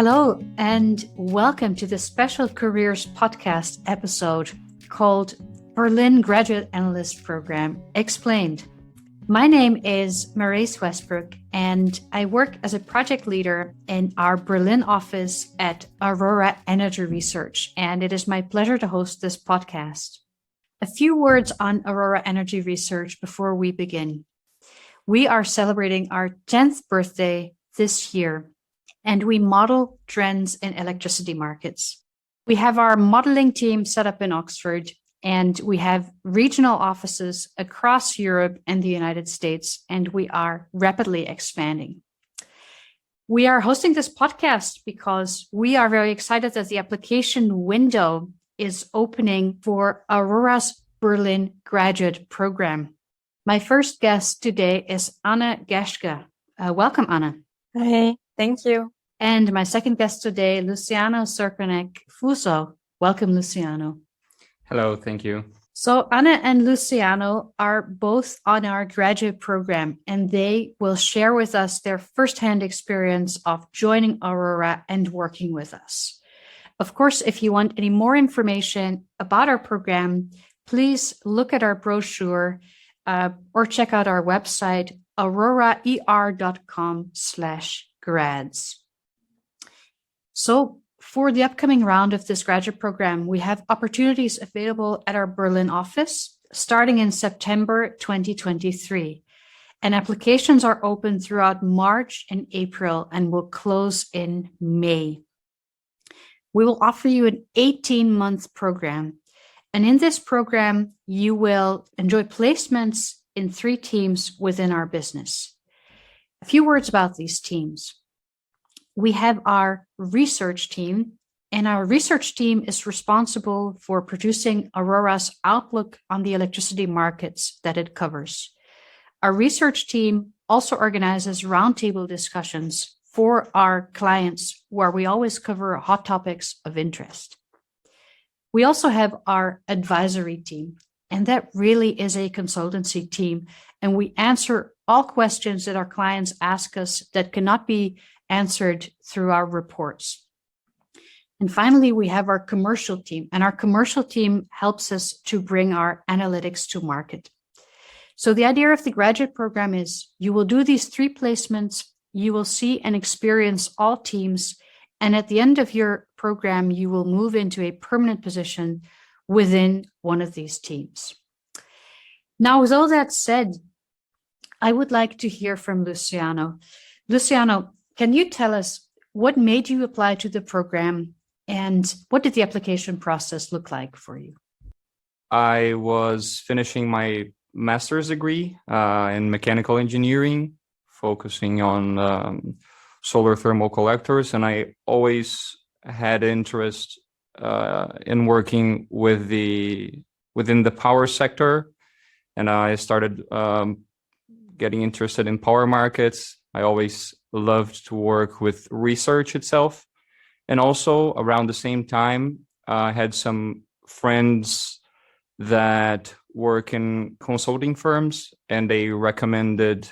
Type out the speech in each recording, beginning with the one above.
Hello, and welcome to the Special Careers Podcast episode called Berlin Graduate Analyst Program Explained. My name is Maurice Westbrook, and I work as a project leader in our Berlin office at Aurora Energy Research, and it is my pleasure to host this podcast. A few words on Aurora Energy Research before we begin. We are celebrating our 10th birthday this year, and we model trends in electricity markets. We have our modeling team set up in Oxford, and we have regional offices across Europe and the United States, and we are rapidly expanding. We are hosting this podcast because we are very excited that the application window is opening for Aurora's Berlin graduate program. My first guest today is Anna Geschke. Welcome, Anna. Hi, thank you. And my second guest today, Luciano Serkonek-Fuso. Welcome, Luciano. Hello, thank you. So Anna and Luciano are both on our graduate program, and they will share with us their firsthand experience of joining Aurora and working with us. Of course, if you want any more information about our program, please look at our brochure or check out our website, auroraer.com/grads. So for the upcoming round of this graduate program, we have opportunities available at our Berlin office starting in September 2023. And applications are open throughout March and April and will close in May. We will offer you an 18-month program. And in this program, you will enjoy placements in 3 teams within our business. A few words about these teams. We have our research team, and our research team is responsible for producing Aurora's outlook on the electricity markets that it covers. Our research team also organizes roundtable discussions for our clients, where we always cover hot topics of interest. We also have our advisory team, and that really is a consultancy team, and we answer all questions that our clients ask us that cannot be answered through our reports. And finally, we have our commercial team, and our commercial team helps us to bring our analytics to market. So the idea of the graduate program is you will do these 3 placements, you will see and experience all teams, and at the end of your program, you will move into a permanent position within one of these teams. Now, with all that said, I would like to hear from Luciano. Luciano, can you tell us what made you apply to the program and what did the application process look like for you? I was finishing my master's degree in mechanical engineering, focusing on solar thermal collectors, and I always had interest in working within the power sector, and I started getting interested in power markets. I always loved to work with research itself, and also around the same time, I had some friends that work in consulting firms, and they recommended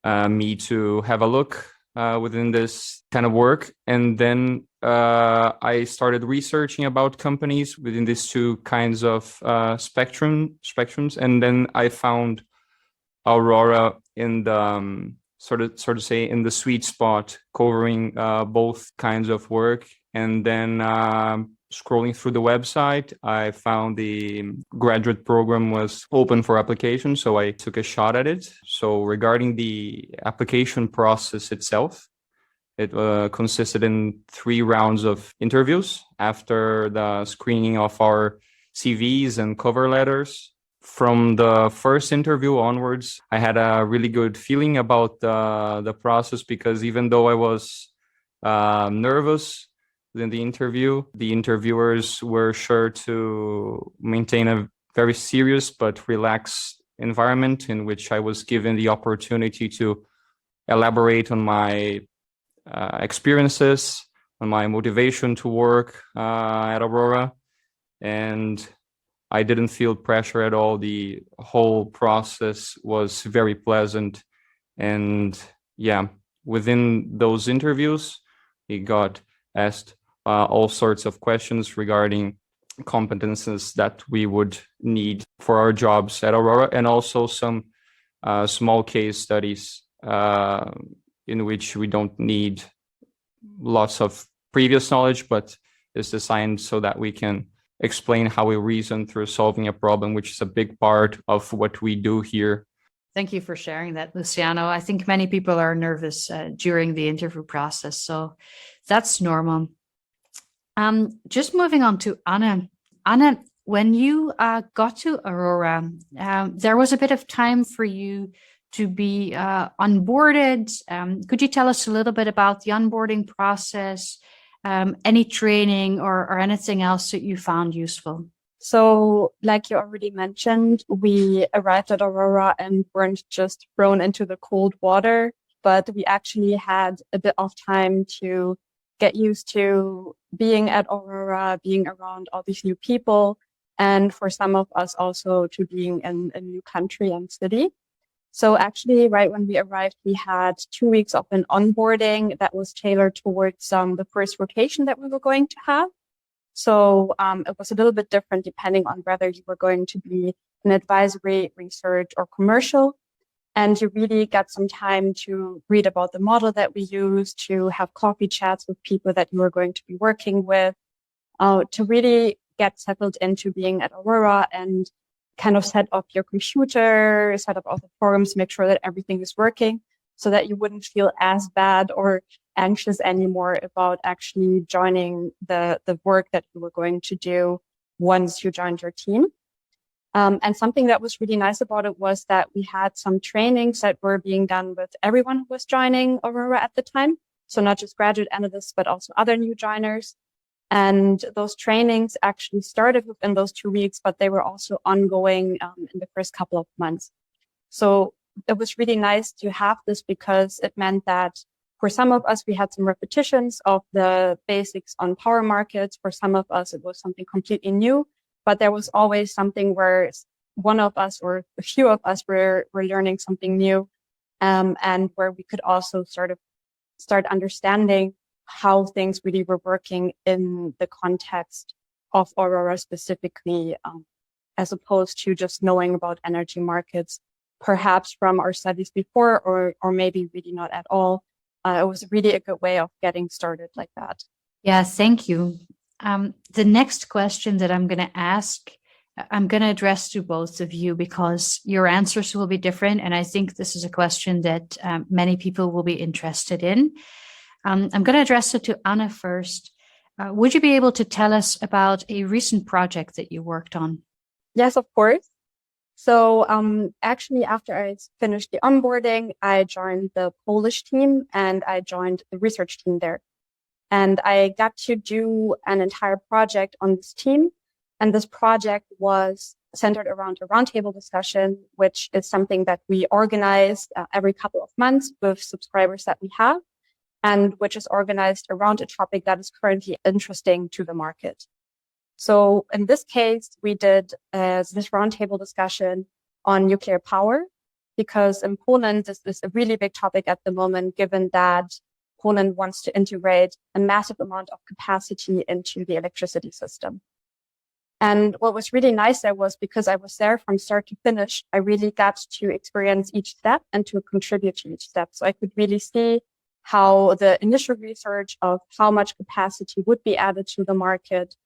me to have a look within this kind of work. And then I started researching about companies within these 2 kinds of spectrums. And then I found Aurora in the sort of say in the sweet spot, covering both kinds of work. And then scrolling through the website, I found the graduate program was open for application, so I took a shot at it. So regarding the application process itself, it consisted in 3 rounds of interviews after the screening of our CVs and cover letters. From the first interview onwards, I had a really good feeling about the process, because even though I was nervous in the interview, the interviewers were sure to maintain a very serious but relaxed environment in which I was given the opportunity to elaborate on my experiences, on my motivation to work at Aurora. And I didn't feel pressure at all. The whole process was very pleasant. And yeah, within those interviews, we got asked all sorts of questions regarding competences that we would need for our jobs at Aurora, and also some small case studies in which we don't need lots of previous knowledge, but it's designed so that we can explain how we reason through solving a problem, which is a big part of what we do here. Thank you for sharing that, Luciano. I think many people are nervous during the interview process, so that's normal. Just moving on to Anna. Anna, when you got to Aurora, there was a bit of time for you to be onboarded. Could you tell us a little bit about the onboarding process, any training or anything else that you found useful? So, like you already mentioned, we arrived at Aurora and weren't just thrown into the cold water, but we actually had a bit of time to get used to being at Aurora, being around all these new people, and for some of us also to being in a new country and city. So actually, right when we arrived, we had 2 weeks of an onboarding that was tailored towards the first rotation that we were going to have. So it was a little bit different depending on whether you were going to be in advisory, research, or commercial. And you really got some time to read about the model that we use, to have coffee chats with people that you are going to be working with, to really get settled into being at Aurora and kind of set up your computer, set up all the forums, make sure that everything is working so that you wouldn't feel as bad or anxious anymore about actually joining the work that you were going to do once you joined your team. And something that was really nice about it was that we had some trainings that were being done with everyone who was joining Aurora at the time. So not just graduate analysts, but also other new joiners. And those trainings actually started within those 2 weeks, but they were also ongoing in the first couple of months. So it was really nice to have this because it meant that for some of us, we had some repetitions of the basics on power markets. For some of us, it was something completely new, but there was always something where one of us or a few of us were learning something new, and where we could also sort of start understanding how things really were working in the context of Aurora specifically, as opposed to just knowing about energy markets, perhaps from our studies before, or maybe really not at all. It was really a good way of getting started like that. Yeah, thank you. The next question that I'm going to ask, I'm going to address to both of you because your answers will be different. And I think this is a question that many people will be interested in. I'm going to address it to Anna first. Would you be able to tell us about a recent project that you worked on? Yes, of course. So actually, after I finished the onboarding, I joined the Polish team and I joined the research team there. And I got to do an entire project on this team. And this project was centered around a roundtable discussion, which is something that we organize every couple of months with subscribers that we have, and which is organized around a topic that is currently interesting to the market. So in this case, we did this roundtable discussion on nuclear power, because in Poland, this is a really big topic at the moment, given that Poland wants to integrate a massive amount of capacity into the electricity system. And what was really nice there was because I was there from start to finish, I really got to experience each step and to contribute to each step. So I could really see how the initial research of how much capacity would be added to the market,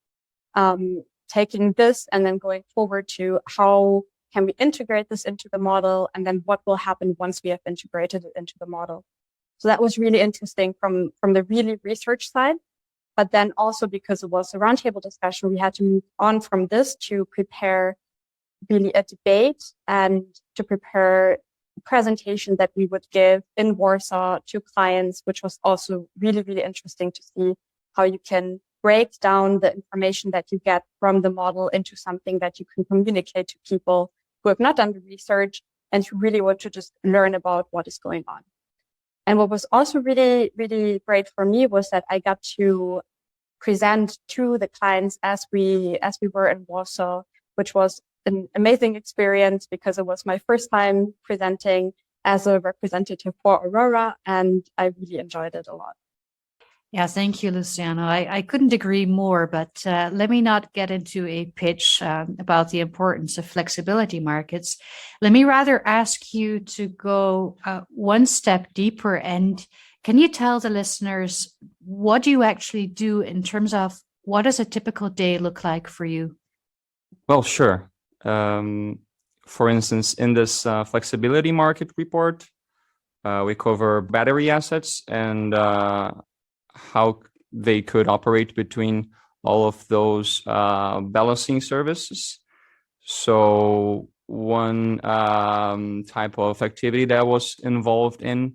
taking this and then going forward to how can we integrate this into the model, and then what will happen once we have integrated it into the model. So that was really interesting from the really research side. But then also because it was a roundtable discussion, we had to move on from this to prepare really a debate and to prepare a presentation that we would give in Warsaw to clients, which was also really, really interesting to see how you can break down the information that you get from the model into something that you can communicate to people who have not done the research and who really want to just learn about what is going on. And what was also really, really great for me was that I got to present to the clients as we were in Warsaw, which was an amazing experience because it was my first time presenting as a representative for Aurora, and I really enjoyed it a lot. Yeah, thank you, Luciano. I couldn't agree more, but let me not get into a pitch about the importance of flexibility markets. Let me rather ask you to go one step deeper. And can you tell the listeners what do you actually do in terms of what does a typical day look like for you? Well, sure. Um, for instance, in this flexibility market report, we cover battery assets and how they could operate between all of those balancing services. So one type of activity that I was involved in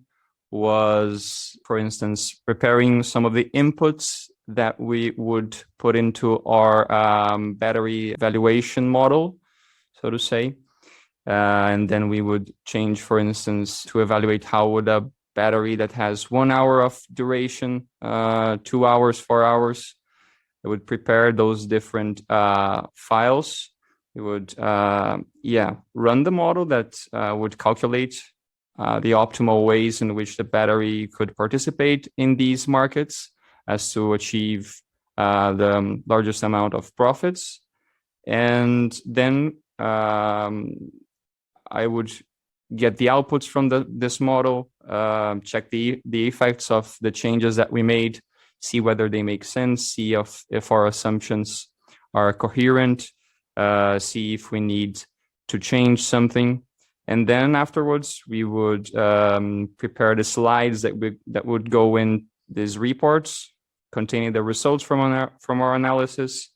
was, for instance, preparing some of the inputs that we would put into our battery evaluation model, so to say. And then we would change, for instance, to evaluate how would a battery that has 1 hour of duration, 2 hours, 4 hours, it would prepare those different files. It would, run the model that would calculate the optimal ways in which the battery could participate in these markets as to achieve the largest amount of profits. And then I would get the outputs from this model, check the effects of the changes that we made, see whether they make sense, see if our assumptions are coherent, see if we need to change something. And then afterwards, we would prepare the slides that would go in these reports containing the results from our analysis.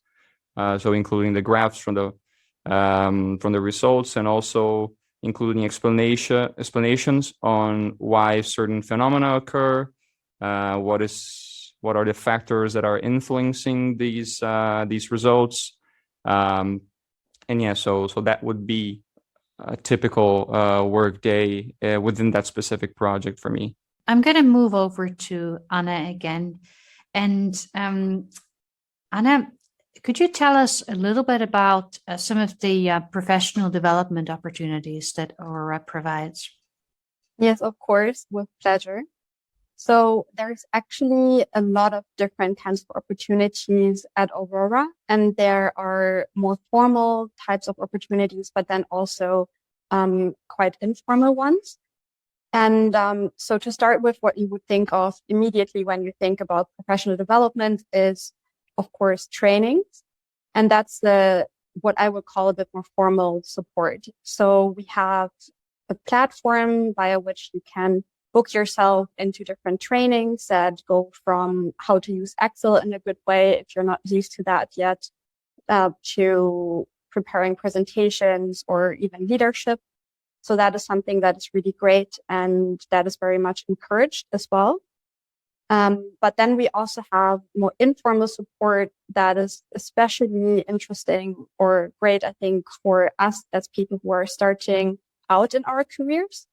So including the graphs from the results, and also including explanations on why certain phenomena occur, what are the factors that are influencing these results, and so that would be a typical work day within that specific project for me. I'm going to move over to Anna again. And Anna, could you tell us a little bit about some of the professional development opportunities that Aurora provides? Yes, of course, with pleasure. So there's actually a lot of different kinds of opportunities at Aurora, and there are more formal types of opportunities, but then also quite informal ones. And so to start with, what you would think of immediately when you think about professional development is, of course, trainings. And that's what I would call a bit more formal support. So we have a platform via which you can book yourself into different trainings that go from how to use Excel in a good way, if you're not used to that yet, to preparing presentations or even leadership. So that is something that is really great, and that is very much encouraged as well. But then we also have more informal support that is especially interesting or great, I think, for us as people who are starting out in our careers.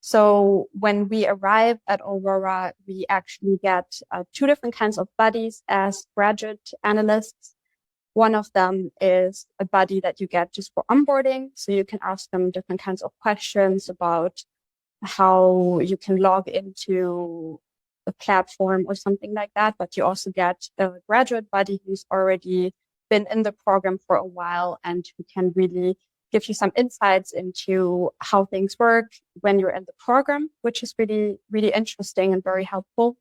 So when we arrive at Aurora, we actually get two different kinds of buddies as graduate analysts. One of them is a buddy that you get just for onboarding. So you can ask them different kinds of questions about how you can log into a platform or something like that. But you also get a graduate buddy who's already been in the program for a while and who can really give you some insights into how things work when you're in the program, which is really, really interesting and very helpful.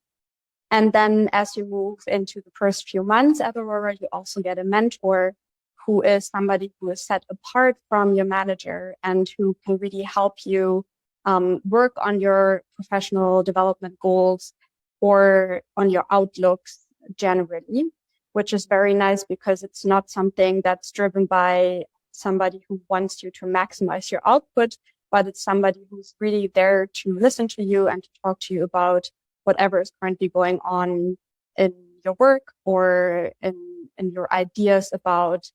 And then as you move into the first few months at Aurora, you also get a mentor who is somebody who is set apart from your manager and who can really help you work on your professional development goals or on your outlooks generally, which is very nice because it's not something that's driven by somebody who wants you to maximize your output, but it's somebody who's really there to listen to you and to talk to you about whatever is currently going on in your work or in your ideas about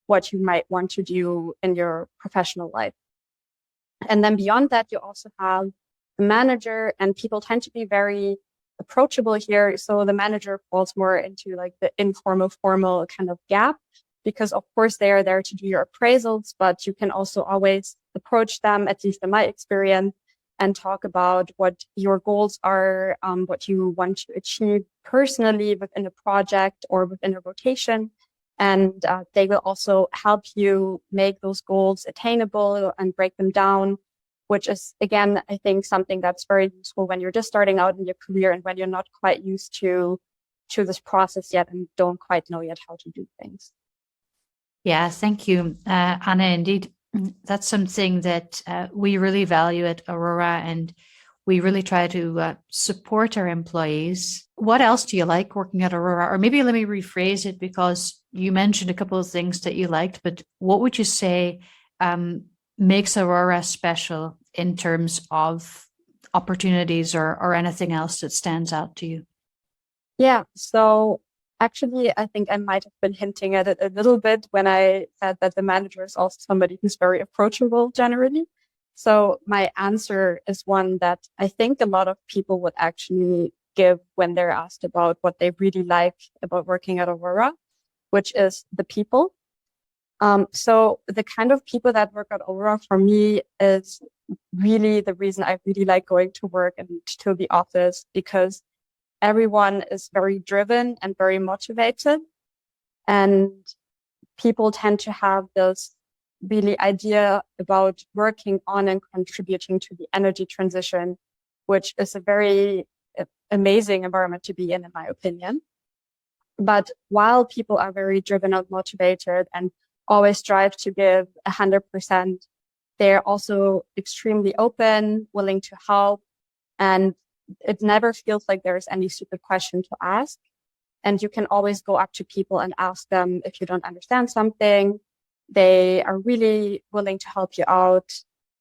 what you might want to do in your professional life. And then beyond that, you also have a manager, and people tend to be very approachable here. So the manager falls more into like the informal, formal kind of gap, because of course they are there to do your appraisals, but you can also always approach them, at least in my experience, and talk about what your goals are, what you want to achieve personally within a project or within a rotation. And they will also help you make those goals attainable and break them down, which is, again, I think something that's very useful when you're just starting out in your career and when you're not quite used to this process yet and don't quite know yet how to do things. Yeah, thank you, Anna. Indeed, that's something that we really value at Aurora, and we really try to support our employees. What else do you like working at Aurora? Or maybe let me rephrase it, because you mentioned a couple of things that you liked, but what would you say makes Aurora special in terms of opportunities or anything else that stands out to you? Yeah, so actually, I think I might have been hinting at it a little bit when I said that the manager is also somebody who's very approachable generally. So my answer is one that I think a lot of people would actually give when they're asked about what they really like about working at Aurora, which is the people. So the kind of people that work at Aurora for me is really the reason I really like going to work and to the office, because everyone is very driven and very motivated, and people tend to have this really idea about working on and contributing to the energy transition, which is a very amazing environment to be in my opinion. But while people are very driven and motivated and always strive to give 100%, they're also extremely open, willing to help, and it never feels like there's any stupid question to ask. And you can always go up to people and ask them if you don't understand something. They are really willing to help you out.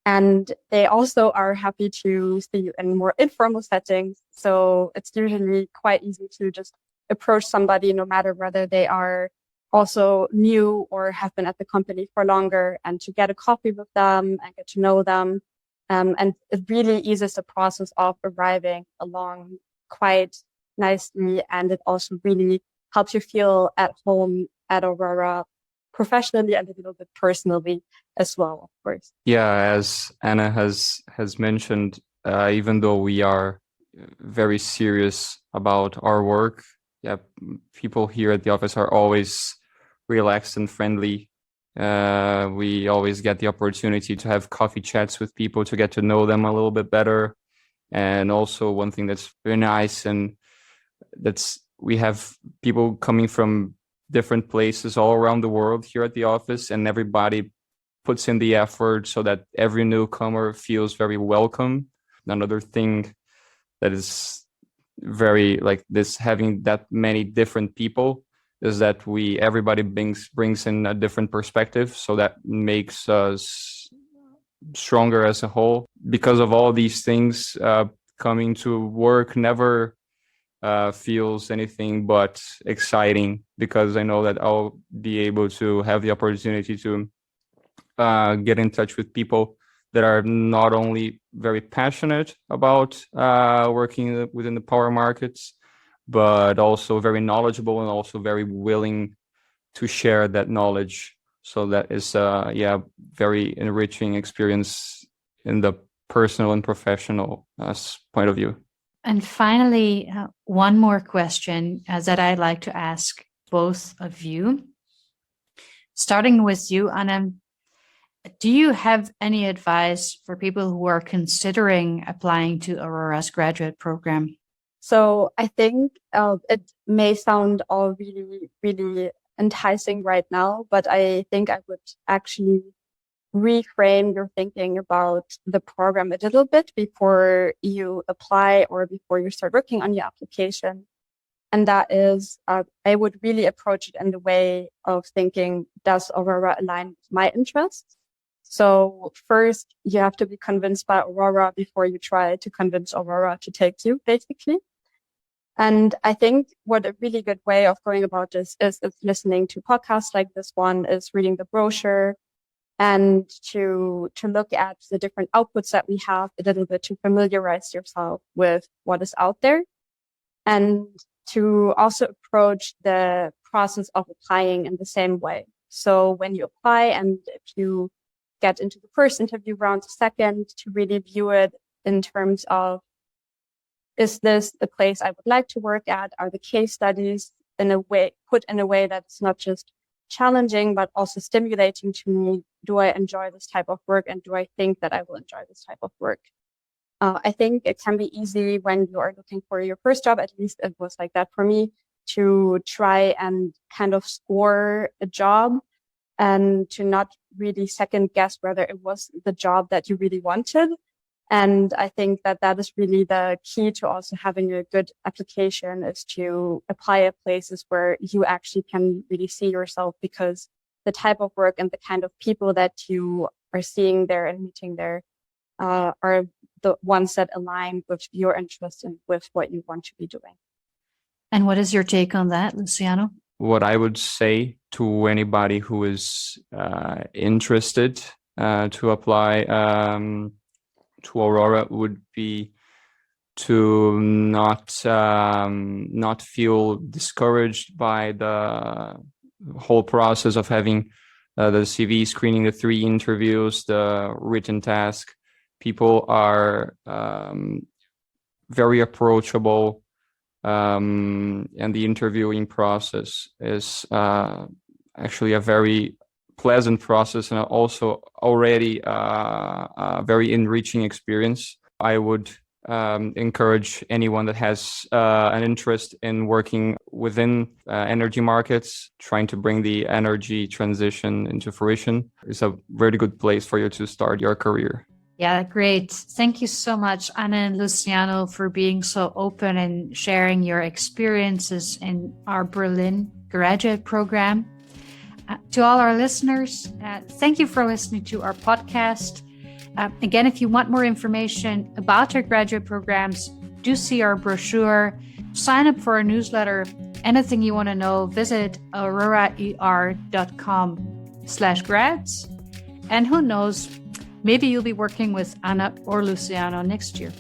And they also are happy to see you in more informal settings. So it's usually quite easy to just approach somebody, no matter whether they are also new or have been at the company for longer, and to get a coffee with them and get to know them. And it really eases the process of arriving along quite nicely. And it also really helps you feel at home at Aurora, professionally and a little bit personally as well, of course. Yeah, as Anna has mentioned, even though we are very serious about our work, yeah, people here at the office are always relaxed and friendly. We always get the opportunity to have coffee chats with people, to get to know them a little bit better. And also one thing that's very nice, and we have people coming from different places all around the world here at the office, and everybody puts in the effort so that every newcomer feels very welcome. Another thing that is very like this, having that many different people, is that everybody brings in a different perspective, so that makes us stronger as a whole. Because of all these things, coming to work never feels anything but exciting, because I know that I'll be able to have the opportunity to get in touch with people that are not only very passionate about working within the power markets, but also very knowledgeable and also very willing to share that knowledge. So that is very enriching experience in the personal and professional point of view. And finally, one more question that I'd like to ask both of you. Starting with you, Anna, do you have any advice for people who are considering applying to Aurora's graduate program? So I think it may sound all really, really enticing right now, but I think I would actually reframe your thinking about the program a little bit before you apply or before you start working on your application. And that is, I would really approach it in the way of thinking, does Aurora align with my interests? So first, you have to be convinced by Aurora before you try to convince Aurora to take you, basically. And I think what a really good way of going about this is listening to podcasts like this one, is reading the brochure, and to look at the different outputs that we have a little bit, to familiarize yourself with what is out there, and to also approach the process of applying in the same way. So when you apply, and if you get into the first interview round, the second, to really view it in terms of, is this the place I would like to work at? Are the case studies put in a way that's not just challenging, but also stimulating to me? Do I enjoy this type of work? And do I think that I will enjoy this type of work? I think it can be easy when you are looking for your first job, at least it was like that for me, to try and kind of score a job and to not really second guess whether it was the job that you really wanted. And I think that that is really the key to also having a good application, is to apply at places where you actually can really see yourself, because the type of work and the kind of people that you are seeing there and meeting there are the ones that align with your interests and with what you want to be doing. And what is your take on that, Luciano? What I would say to anybody who is interested to apply to Aurora would be to not feel discouraged by the whole process of having the CV screening, the 3 interviews, the written task. People are very approachable, and the interviewing process is actually a very pleasant process, and also already a very enriching experience. I would encourage anyone that has an interest in working within energy markets, trying to bring the energy transition into fruition. It's a very good place for you to start your career. Yeah, great. Thank you so much, Anna and Luciano, for being so open and sharing your experiences in our Berlin graduate program. To all our listeners, thank you for listening to our podcast. Again, if you want more information about our graduate programs, do see our brochure, sign up for our newsletter. Anything you want to know, visit auroraer.com/grads. And who knows, maybe you'll be working with Anna or Luciano next year.